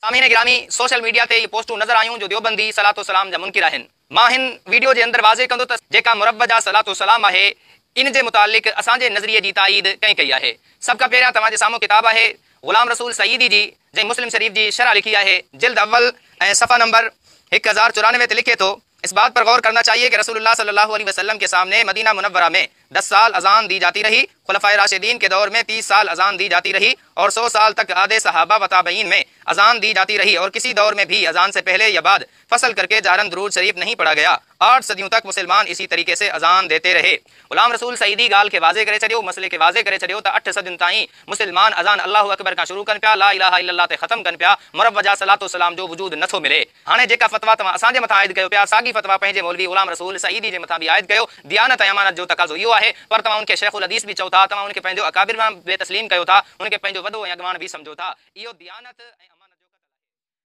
सामीन गिरामी social media ते ये पोस्टूं नज़र आयूं जो देवबंदी सलातो सलाम जा मुनकिर आहिनि। मां हिन वीडियो जे अंदर वाज़े कंदो त जेका मुरब्बजा सलातो सलाम आहे इन जे मुतालिक असांजे नज़रिए जी ताईद कई आहे। सब खां पहिरियां तव्हांजे साम्हूं किताब आहे ग़ुलाम रसूल सईदी जी, जंहिं मुस्लिम शरीफ जी शरह लिखी है, जिल्द अव्वल ऐं सफ़ा नंबर 1094 ते लिखे तो, इस बात पर गौर करना चाहिए कि रसूलुल्लाह सल्लल्लाहु अलैहि वसल्लम के सामने मदीना मुनव्वरा में 10 साल अजान दी जाती रही, खुलफाए राशिदीन के दौर में 30 साल अजान दी जाती रही और 100 साल तक आधे सहाबा व ताबईन में अजान दी जाती रही और किसी दौर में भी अजान से पहले या बाद फसल करके जारन दरूद शरीफ नहीं पढ़ा गया। 8 सदियों तक मुसलमान इसी तरीके से अजान देते रहे। गुलाम रसूल सईदी गाल के वाजे करे छड़ियो, मसले के वाजे करे छड़ियो त 8 सदियों ताईं मुसलमान अजान अल्लाहु अकबर का शुरू कन पिया, ला इलाहा इल्लल्लाह ते खत्म कन पिया, मुरव्वजा सलातो सलाम जो वजूद नथो मिले। हाणे जेका फतवा तव्हां असांजे मथां आयद कयो पिया, साॻी फतवा पंहिंजे मौलवी ग़ुलाम रसूल सईदी जे मथां बि आयद कयो। दियानत ऐं अमानत जो तकाज़ो इहो आहे, पर तव्हां उनखे शेखुल हदीस भी चओ था, तव्हां उनखे पंहिंजो अकाबिर मां बेतस्लीम कयो था, उनखे पंहिंजो वॾो ऐं अॻवान भी समझो था। इहो दियानत ऐं